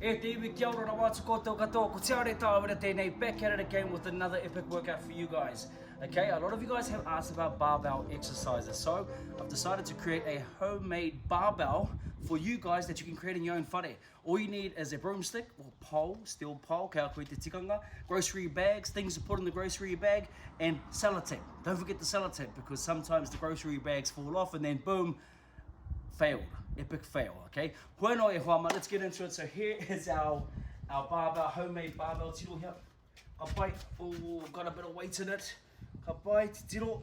E te iwi kia ora wātu koutou katoa, ko Tiare Tawera tēnei, back at it again with another epic workout for you guys. Okay, a lot of you guys have asked about barbell exercises, so I've decided to create a homemade barbell for you guys that you can create in your own whare. All you need is a broomstick or pole, steel pole, kāinga te tikanga, grocery bags, things to put in the grocery bag, and sellotape. Don't forget the sellotape because sometimes the grocery bags fall off and then boom, failed. Epic fail, okay? Bueno e hoa, let's get into it. So here is our barbell, homemade barbell. Tiro here. Ka pai. Oh, got a bit of weight in it. Ka pai, tiro.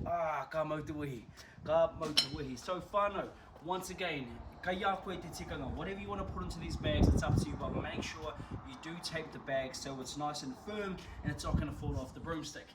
Ka mau te wehi. Ka mau te wehi. So whānau, once again, ka ia koe te tikanga. Whatever you want to put into these bags, it's up to you, but make sure you do tape the bag so it's nice and firm and it's not going to fall off the broomstick.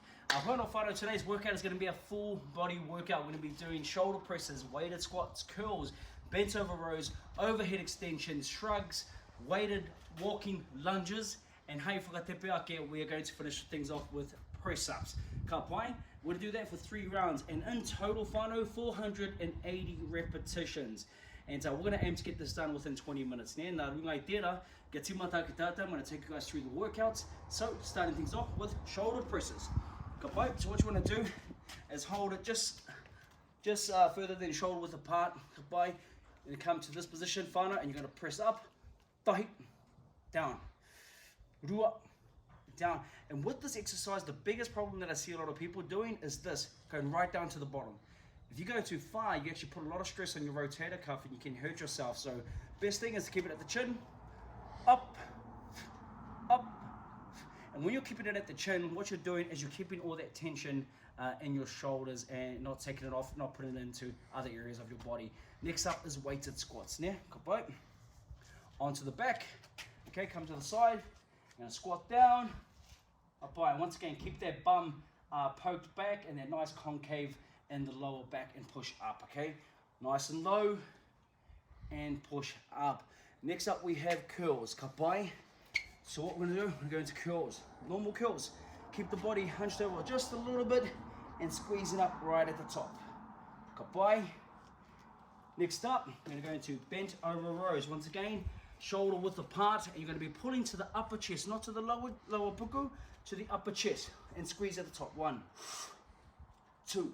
Bueno whānau, today's workout is going to be a full body workout. We're going to be doing shoulder presses, weighted squats, curls, bent over rows, overhead extensions, shrugs, weighted walking lunges, and hei whakatepe ake, we are going to finish things off with press-ups. Ka pai, we're going to do that for 3 rounds, and in total, whānau, 480 repetitions. And we're going to aim to get this done within 20 minutes. Nā runga I tērā, kia tīmata ki tātou, I'm going to take you guys through the workouts. So, starting things off with shoulder presses. Ka pai, so what you want to do is hold it just further than shoulder width apart. Ka pai. You come to this position, whānau, and you're going to press up, tahi, down, rua, down. And with this exercise, the biggest problem that I see a lot of people doing is this, going right down to the bottom. If you go too far, you actually put a lot of stress on your rotator cuff and you can hurt yourself. So best thing is to keep it at the chin, up, up. And when you're keeping it at the chin, what you're doing is you're keeping all that tension in your shoulders and not taking it off, not putting it into other areas of your body. Next up is weighted squats. Now, onto the back. Okay, come to the side. You're gonna squat down. Up high. Once again, keep that bum poked back and that nice concave in the lower back and push up. Okay, nice and low and push up. Next up, we have curls. Kapai. So what we're gonna do, we're gonna go into curls. Normal curls. Keep the body hunched over just a little bit and squeeze it up right at the top. Kapai. Next up, we're gonna go into bent over rows. Once again, shoulder width apart, and you're gonna be pulling to the upper chest, not to the lower puku, to the upper chest, and squeeze at the top. 1, 2,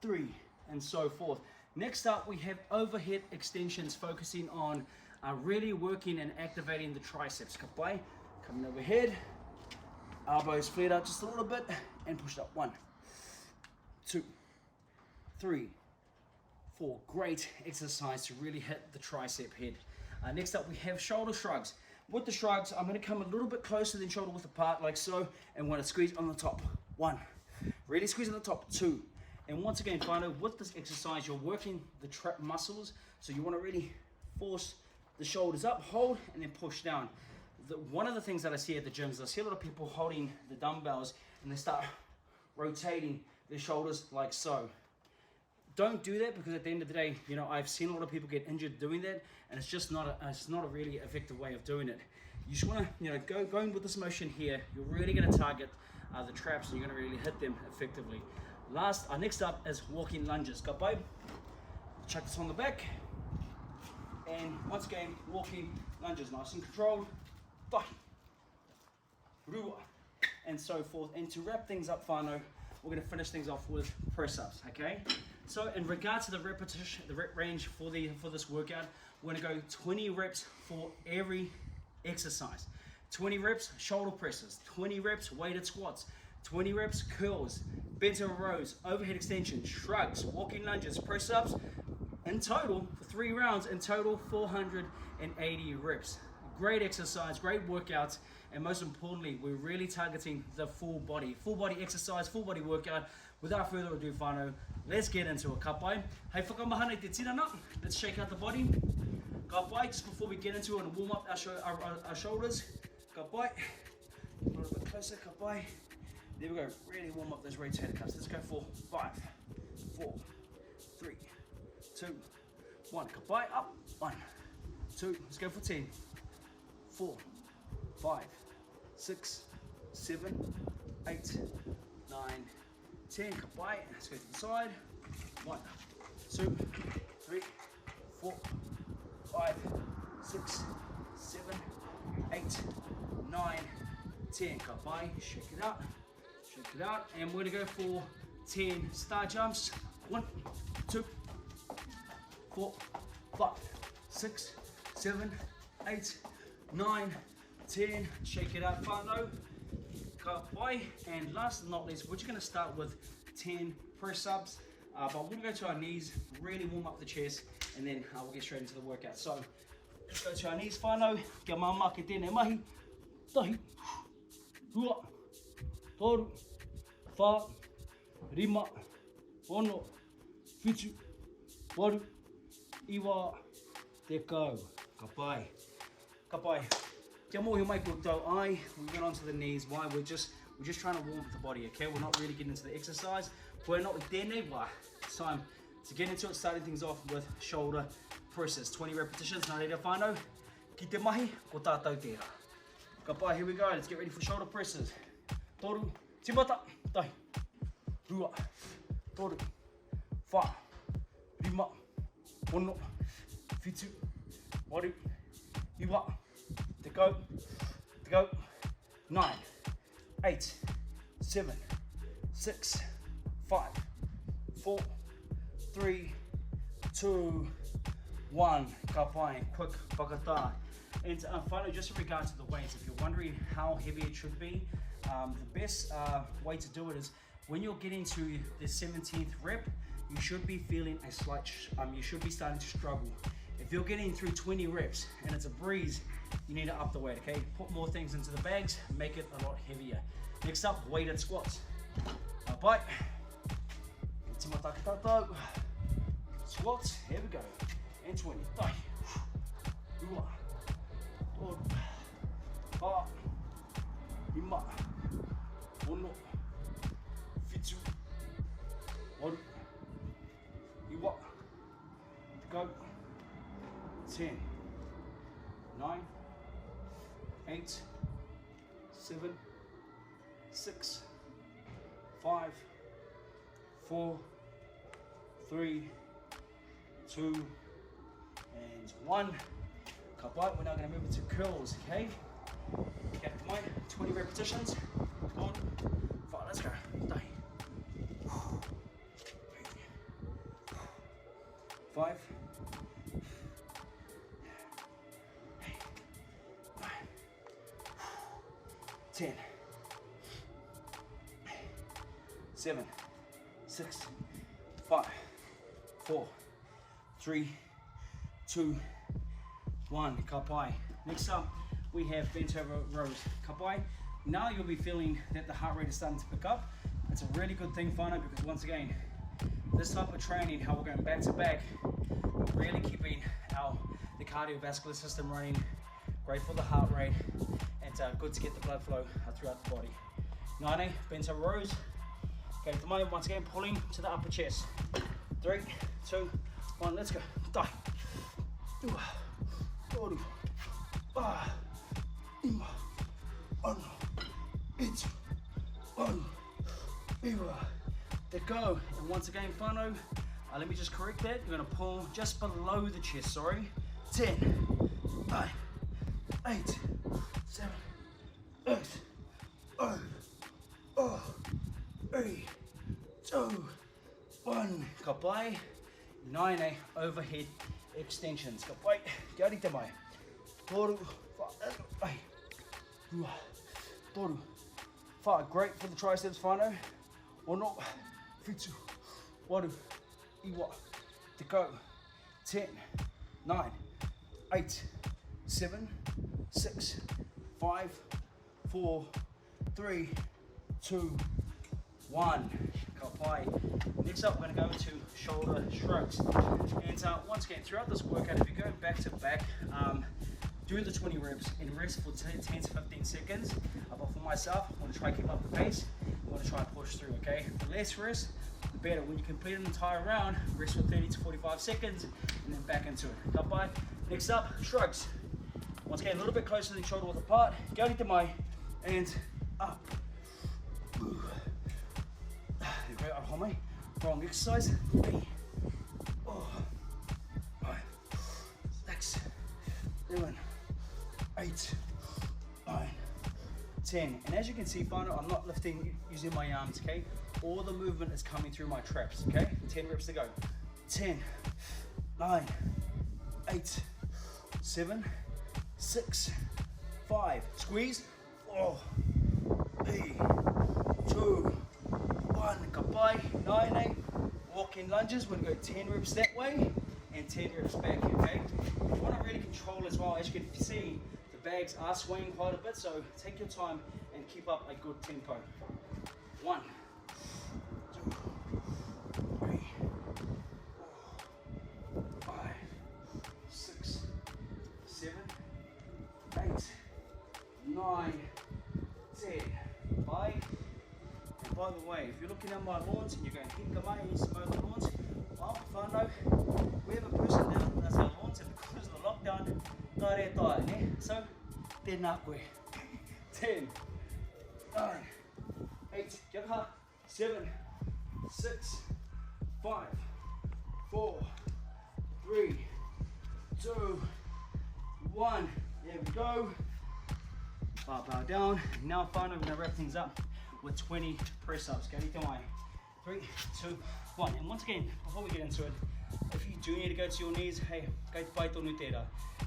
3, and so forth. Next up, we have overhead extensions, focusing on really working and activating the triceps. Kapai, coming overhead, elbows flared out just a little bit, and push up. 1, 2, 3, 4. Great exercise to really hit the tricep head. Next up, we have shoulder shrugs. With the shrugs, I'm going to come a little bit closer than shoulder width apart, like so, and want to squeeze on the top. 1, really squeeze on the top. 2, and once again, whānau, with this exercise, you're working the trap muscles, so you want to really force the shoulders up, hold, and then push down. One of the things that I see at the gyms, I see a lot of people holding the dumbbells and they start rotating their shoulders like so. Don't do that, because at the end of the day, you know, I've seen a lot of people get injured doing that, and it's just not a really effective way of doing it. You just want to, you know, going with this motion here. You're really going to target the traps, and you're going to really hit them effectively. Next up is walking lunges. Ka pai. Chuck this on the back, and once again, walking lunges, nice and controlled. Tahi, rua, and so forth. And to wrap things up, whānau, we're going to finish things off with press-ups, okay? So in regards to the repetition, the rep range for this workout, we're going to go 20 reps for every exercise. 20 reps shoulder presses, 20 reps weighted squats, 20 reps curls, bent over rows, overhead extensions, shrugs, walking lunges, press-ups. In total, for 3 rounds, in total 480 reps. Great exercise, great workouts, and most importantly, we're really targeting the full body exercise, full body workout. Without further ado, whānau, let's get into it. Ka pai, hei whakamahana te tinana. Let's shake out the body. Ka pai, just before we get into it and warm up our shoulders. Ka pai, a little bit closer. Ka pai. There we go. Really warm up those rotator cuffs. Let's go for 5, 4, 3, 2, 1. Ka pai, up. 1, 2. Let's go for 10. 4, 5, 6, 7, 8, 9, 10. Ka pai. Let's go to the side. 1, 2, 3, 4, 5, 6, 7, 8, 9, 10. Ka pai, shake it out, and we're gonna go for 10 star jumps. 1, 2, 4, 5, 6, 7, 8, 9, 10. Shake it out, whānau. Ka pai. And last but not least, we're just gonna start with 10 press ups. But we're gonna go to our knees, really warm up the chest, and then we'll get straight into the workout. So let's go to our knees, whānau. Kia māma ke tēnei mahi. Tahi, hua, toru, wha, rima, ono, whitu, waru, iwa, te kau. Ka pai. Ka pai. Kia mohi mai koutou ai. We went onto the knees. Why? We're just trying to warm up the body, okay? We're not really getting into the exercise. We're not tēnei wā. It's time to get into it, starting things off with shoulder presses. 20 repetitions, nā reira whānau. Ki te mahi, ko tātou tērā. Ka pai, here we go. Let's get ready for shoulder presses. Toru, timata, tahi, rua, toru, wha, rima, ono, whitu, waru, iwa, te kau, 9, 8, 7, 6, 5, 4, 3, 2, 1. Ka pai, quick whakatā. And finally, just in regards to the weights, if you're wondering how heavy it should be, the best way to do it is when you're getting to the 17th rep, you should be feeling a slight, you should be starting to struggle. If you're getting through 20 reps and it's a breeze, you need to up the weight, okay? Put more things into the bags, make it a lot heavier. Next up, weighted squats. Ka pai. Timata tātou. Squats, here we go. And 20. Tai. Rua. Toru. Wha. Rima. Ono. Whitu. Waru. Iwa. Go. 10. 9. 8. 7. 6. 5. 4. 3, 2, and 1. Ka pai, we're now going to move into curls, okay? Okay, come on, 20 repetitions. Come on, 5, let's go. 5, 10, 7, 6, 5, 4, 3, 2, 1. Ka pai. Next up, we have bent over rows. Ka pai. Now you'll be feeling that the heart rate is starting to pick up. It's a really good thing, whānau, because once again, this type of training, how we're going back to back, we're really keeping the cardiovascular system running, great for the heart rate, and good to get the blood flow throughout the body. Nāne, bent over rows. Okay, at the moment, once again, pulling to the upper chest. 3, 2, 1, let's go. Tai. Toru. Ima. Ono. Itu. Ono. Iwa. There go. And once again, whānau, let me just correct that. You're going to pull just below the chest, sorry. 10, 9, 8, 7, 8, 3, 2, 1. Ka pai. 9 overhead extensions. Ka pai. Kia rite mai. Toru. Wha. Rua. Toru. Wha. Great for the triceps, whānau. Ono. Whitu. Waru. Iwa. Te kau. 10, 9, 8, 7, 6, 5, 4, 3, 2, 1. Ka pai. Next up, we're going to go into shoulder shrugs. And once again, throughout this workout, if you're going back to back, do the 20 reps and rest for 10 to 15 seconds. But for myself, I want to try and keep up the pace. I want to try and push through, okay? The less rest, the better. When you complete an entire round, rest for 30 to 45 seconds and then back into it. Ka pai. Next up, shrugs. Once again, a little bit closer than shoulder width apart. Kia rite mai, and up. There we go, hold me. Wrong exercise. 3, 4, 5, 6, 7, 8, 9, 10. And as you can see, whānau, I'm not lifting using my arms, okay? All the movement is coming through my traps, okay? 10 reps to go. 10, 9, 8, 7, 6, 5. Squeeze. 4, 3, 2, 1. Kapai. 9, 8. Walk-in lunges. We're going to go 10 reps that way and 10 reps back, okay? You want to really control as well. As you can see, the bags are swaying quite a bit, so take your time and keep up a good tempo. 1, 2, 3, 4, 5, 6, 7, 8, 9, 10. Bye. And by the way, if you're looking at my lawns and you're going, hika mai, smoke the lawns, well, whānau, we have a person down that's our lawns, and because of the lockdown, Tiare Tawera, ne? So, tēnā koe. 10, 9, 8, kia kaha, 7, 6, 5, 4, 3, 2, 1. There we go. Bar down. Now whānau, we're going to wrap things up with 20 press-ups. Go rite mai. 3, 2, 1. And once again, before we get into it, if you do need to go to your knees, hey, go to pai tonu tērā.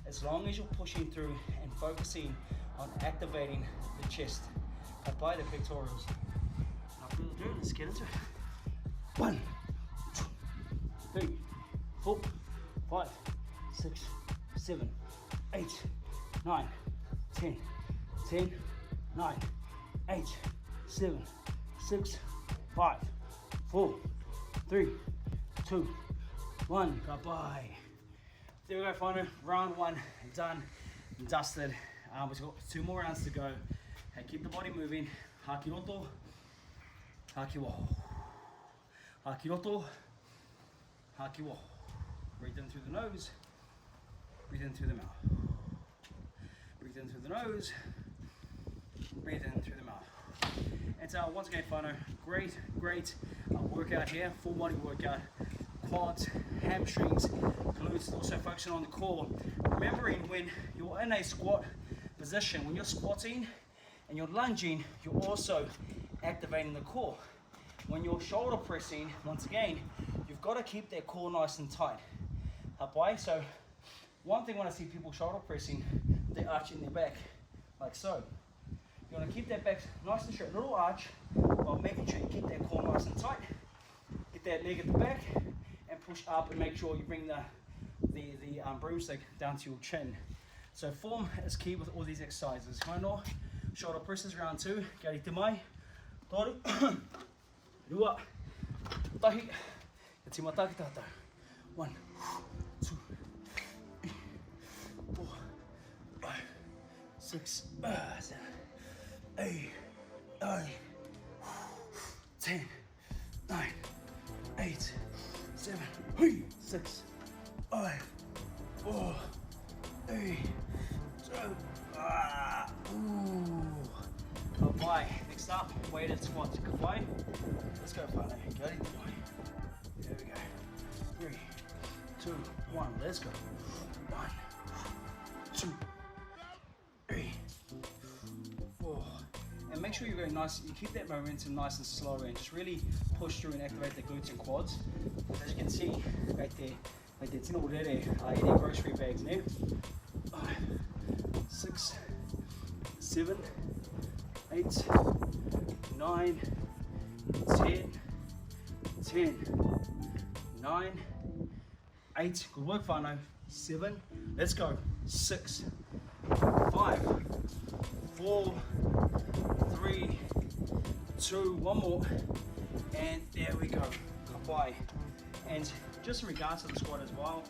As long as you're pushing through and focusing on activating the chest, by the pectorals. Without further ado, let's get into it. 1, 2, 3, 4, 5, 6, 7, 8, 9, 10, 10, 9, 8, 7, 6, 5, 4, 3, 2, 1. Bye-bye. There we go, whānau. Round 1 done and dusted. We've got 2 more rounds to go. Hey, keep the body moving. Haki roto, haki wo. Haki roto, haki wo. Breathe in through the nose, breathe in through the mouth. Breathe in through the nose, breathe in through the mouth. And so once again, whānau, great workout here, full body workout. Quads, hamstrings, glutes, also focusing on the core. Remembering when you're in a squat position, when you're squatting and you're lunging, you're also activating the core. When you're shoulder pressing, once again, you've got to keep that core nice and tight. Hapai. So one thing when I see people shoulder pressing, they're arching their back, like so. You want to keep that back nice and straight, little arch, while making sure you keep that core nice and tight. Get that leg at the back, and push up and make sure you bring the broomstick down to your chin. So form is key with all these exercises. Whānau, shoulder presses, round 2. Kia rite mai. Toru, rua, tahi, kia tīmata ki tātou. 1, 2, 3, 4, 5, 6, 7, 8, 9, 10, 9, 8, 7, 6, 5, 4, 3, 2, Kapai. Next up, weighted squats. Kapai. Let's go, whānau. Kia rite mai. There we go. 3, 2, 1. Let's go. 1, 2, 3, 4. And make sure you're going nice. You keep that momentum nice and slow, and just really push through and activate the glutes and quads. As you can see, right there, tina orere, any grocery bags there. 5, 6, 7, 8, 9, 10, 10, 9, 8. Good work, whānau. 7. Let's go. 6, 5, 4, 3, 2. One more. And there we go. Kapai. And just in regards to the squat as well,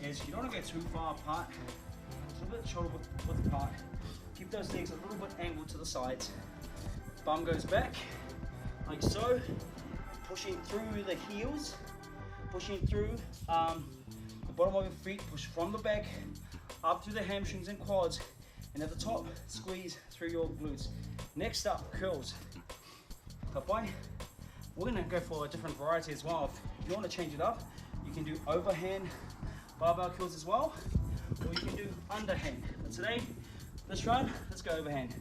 is you don't want to go too far apart. Just a little bit shoulder width apart. Keep those legs a little bit angled to the sides. Bum goes back, like so. Pushing through the heels, pushing through the bottom of your feet. Push from the back, up through the hamstrings and quads. And at the top, squeeze through your glutes. Next up, curls. Kapai. We're gonna go for a different variety as well. If you want to change it up, you can do overhand barbell curls as well, or you can do underhand. But today, Let's run. Let's go overhand.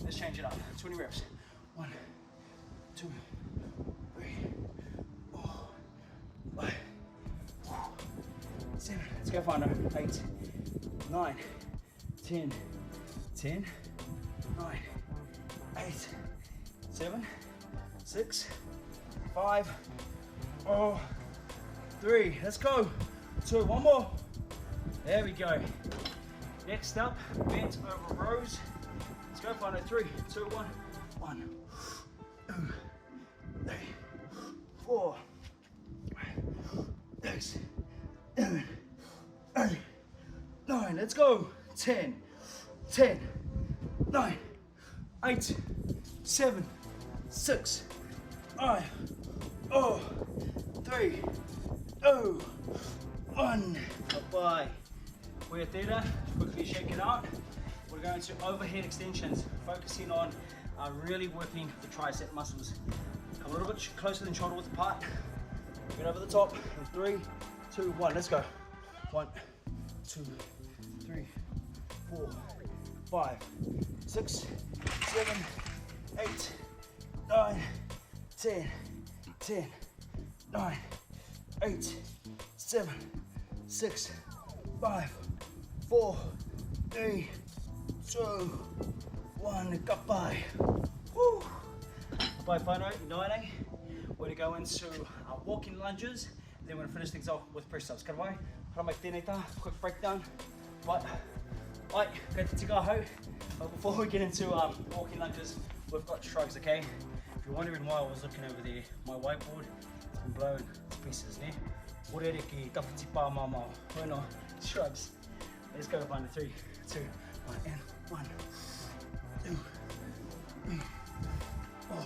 Let's change it up. 20 reps. 1, 2, 3, 4, 5, 7. Let's go find 8, 9, 10, 10, 9, 8, 7, 6, 5, 3. Let's go. 2. One more. There we go. Next up, bent over rows. Let's go find 3, 2, 1. 1, 2, 3, 4, 6, 7, 8, 9. Let's go. 10, 10, 9, 8, 7, 6, 5, 3, 2, 1. Bye-bye. We're there. Quickly shake it out. We're going to overhead extensions, focusing on really working the tricep muscles. Come a little bit closer than shoulder width apart. Get over the top. In 3, 2, 1. Let's go. 1, 2, 3, 4, 5, 6, 7, 8, 9, 10, 10, 9, 8, 7, 6, 5, 4, 3, 2, 1. Kapai. Woo. Kapai whānau, nine. We're going to go into our walking lunges. Then we're going to finish things off with press ups. Kapai, haramai tēnei tā, quick breakdown. Right, kei te tika hau. But before we get into walking lunges, we've got shrugs, okay? If you're wondering why I was looking over there, my whiteboard has been blown to pieces, ne? Orere ki tawhiti pā māmao. Bueno, shrugs. Let's go, 1, 3, 2, 1, and 1, 2, 3, 4,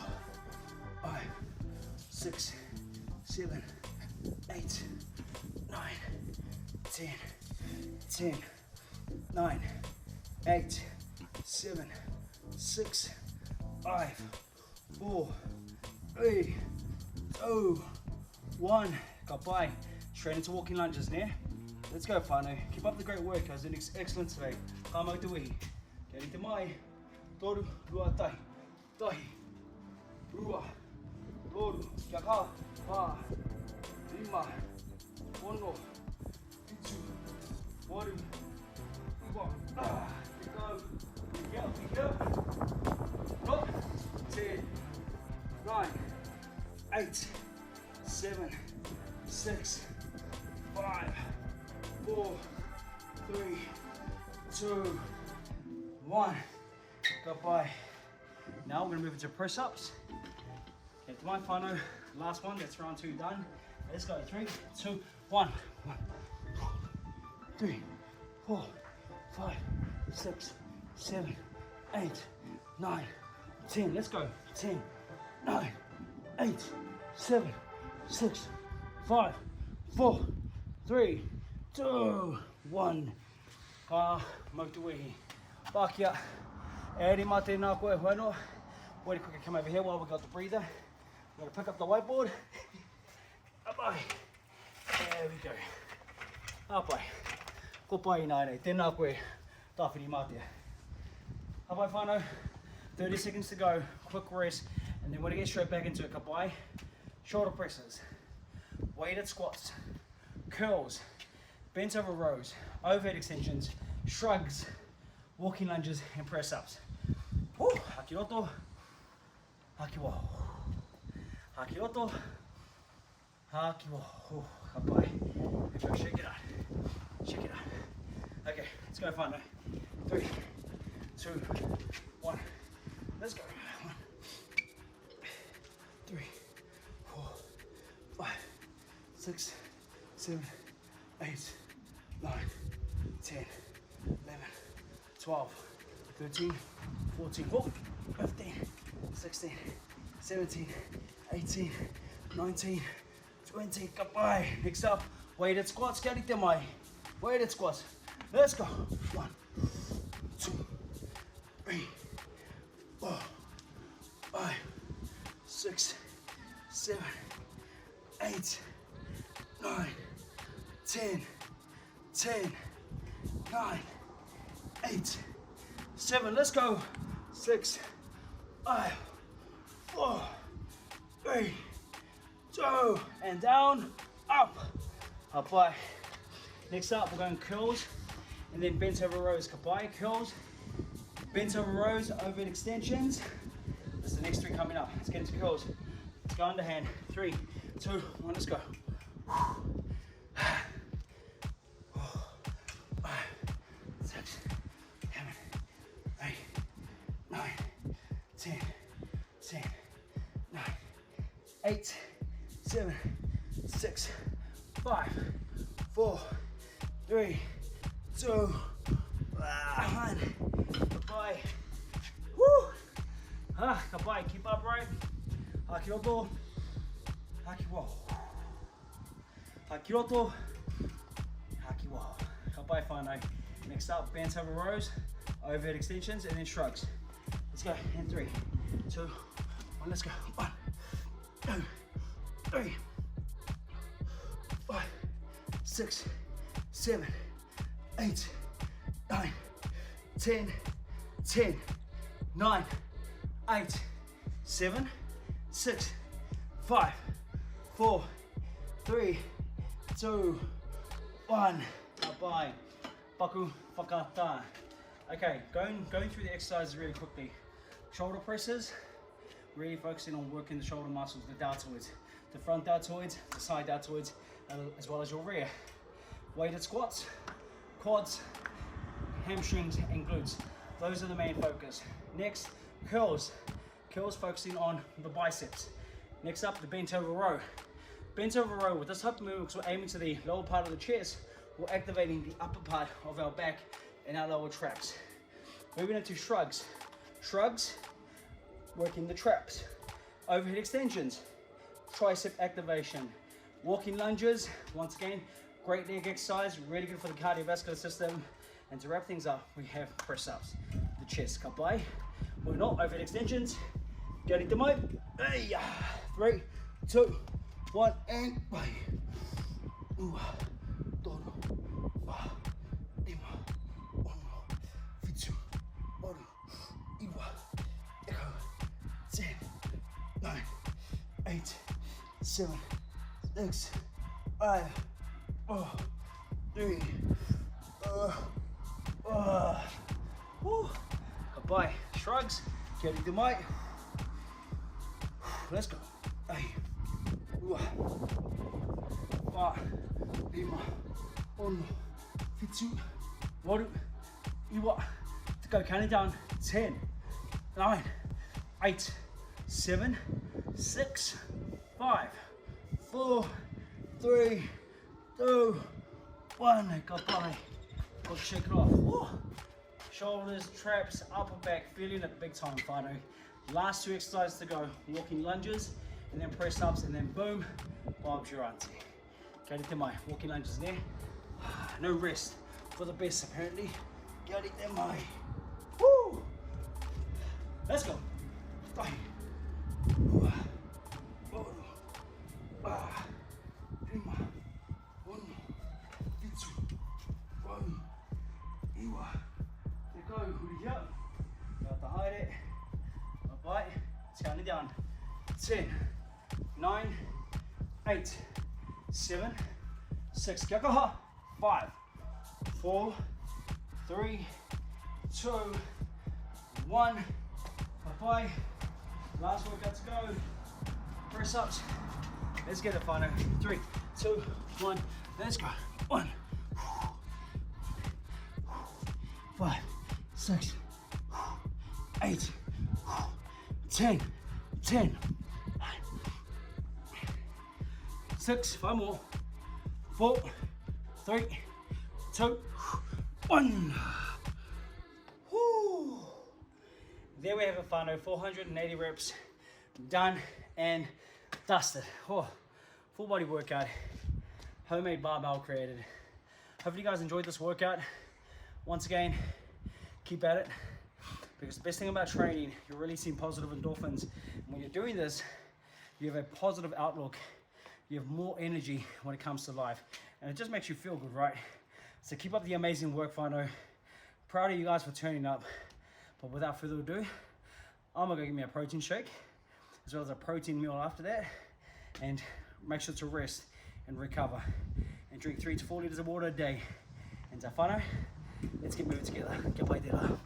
5, 6, 7, 8, 9, 10, 10, 9, 8, 7, 6, 5, 4, 3, 2, 1. Kapai. Straight into walking lunges now. Let's go, whānau. Keep up the great work. I was doing excellent today. Ka mau te wihi. Kia rite mai. Toru, rua, tai. Tahi. Rua. Toru. Kia ka. Pā. Rima. Ono. Itu. Waru. Iwa. Te kau. Te kia. Te kia. Rock. 10. 9. 8. 7. 6, 5, 4, 3, 2, 1. Goodbye. Now we're going to move into press ups. Get to my whānau. Last one. That's round 2 done. Let's go. 3, 2, 1. 1, 3, 4, 5, 6, 7, 8, 9, 10. Let's go. 10, 9, 8, 7, 6, 5, 4, 3, 2, 1. Ka mau te wehi. Pākia. Eri mā tēnā koe whānau. Wait a quick, come over here while we got the breather. We're going to pick up the whiteboard. Apai. There we go. Apai. Ko pai nai nei. Tēnā koe. Tāwhiri mātia. Apai whānau. 30 seconds to go. Quick rest. And then we're going to get straight back into it. Ka pai. Shoulder presses. Weighted squats, curls, bent over rows, overhead extensions, shrugs, walking lunges, and press ups. Woo! Haki roto, haki wo. Haki roto, haki wo. Kapai. Let's go, shake it out. Shake it out. Okay, let's go, whānau. 3, 2, 1. Let's go. 1, 3, 4, 5, 6, 7, 8, 9, 10, 11, 12, 13, 14, 15, 16, 17, 18, 19, 20. Kapai. Next up, weighted squats. Kia rite mai. Weighted squats. Let's go. 1, 2, 3, 4, 5, 6, 7, 8, 9, 10, 10, 9, 8, 7, let's go. 6, 5, 4, 3, 2, and down, up, up, high. Next up, we're going curls and then bent over rows. Kapai, curls, bent over rows, overhead extensions. This is the next 3 coming up. Let's get into curls. Let's go underhand. 3, 2, 1, let's go. 5, 6, 7, 8, 9, 10, 9, 8, 7, 6, 5, 4, 3, 2, 1. Kapai. Woo! Kapai, keep upright. Hakiroto. Hakiwo. Hakiroto. Hakiwo. Kapai whānau. Next up, bent over rows, overhead extensions, and then shrugs. Let's go. And 3, 2, 1. Let's go. 1, 2, 3, 5, 6, 7, 8, 9, 10, 10, 9, 8, 7, 6, 5, 4, 3, 2, 1. Bye. Paku whakata. Okay, going through the exercises really quickly. Shoulder presses, really focusing on working the shoulder muscles, the deltoids, the front deltoids, the side deltoids, as well as your rear. Weighted squats, quads, hamstrings, and glutes. Those are the main focus. Next, curls. Curls focusing on the biceps. Next up, the bent over row. Bent over row, with this type of movement, we're aiming to the lower part of the chest, we're activating the upper part of our back and our lower traps. Moving into shrugs. Shrugs, working the traps. Overhead extensions, tricep activation. Walking lunges, once again, great leg exercise, really good for the cardiovascular system. And to wrap things up, we have press ups. The chest, kapai. We're not overhead extensions. Gari te mai. 3, 2, 1, and bye. Tono, lima, ono, fitu, oru, iwa, eko, 10, 9, 8, 7, 6, 5, 4, 3, Kapai, shrugs, carry the mic. Let's go. 5, 5, ono, fitu, waru, iwa. To go, counting down. 10, 9, 8, 7, 6, 5, 4, 3, 2, 1. Kapai. Go shake it off. Woo. Shoulders, traps, upper back, feeling it big time, whānau. Last 2 exercises to go. Walking lunges, and then press ups, and then boom, Bob's your auntie. Kia te mai, walking lunges there. No rest for the best apparently. Kia te mai. Woo! Let's go. Bye. Go, haere. Bye. Let's count it down. 10, 9, 8, 7, 6. Kia kaha. 5, 4, 3, 2, 1. Bye. Last workout to go. Press ups. Let's get it, whānau. 3, 2, 1. Let's go. 1, 5, 6, 8, 10, 10, 6, 5 more, 4, 3, 2, 1. Woo. There we have it, whānau. 480 reps done and dusted. Oh, full body workout, homemade barbell created. Hopefully you guys enjoyed this workout. Once again, keep at it, because the best thing about training, you're releasing positive endorphins. And when you're doing this, you have a positive outlook. You have more energy when it comes to life, and it just makes you feel good, right? So keep up the amazing work, whānau. Proud of you guys for turning up. But without further ado, I'm gonna go get me a protein shake, as well as a protein meal after that, and make sure to rest and recover, and drink 3 to 4 litres of water a day. And whānau, let's get moving together. Kia pai te rā.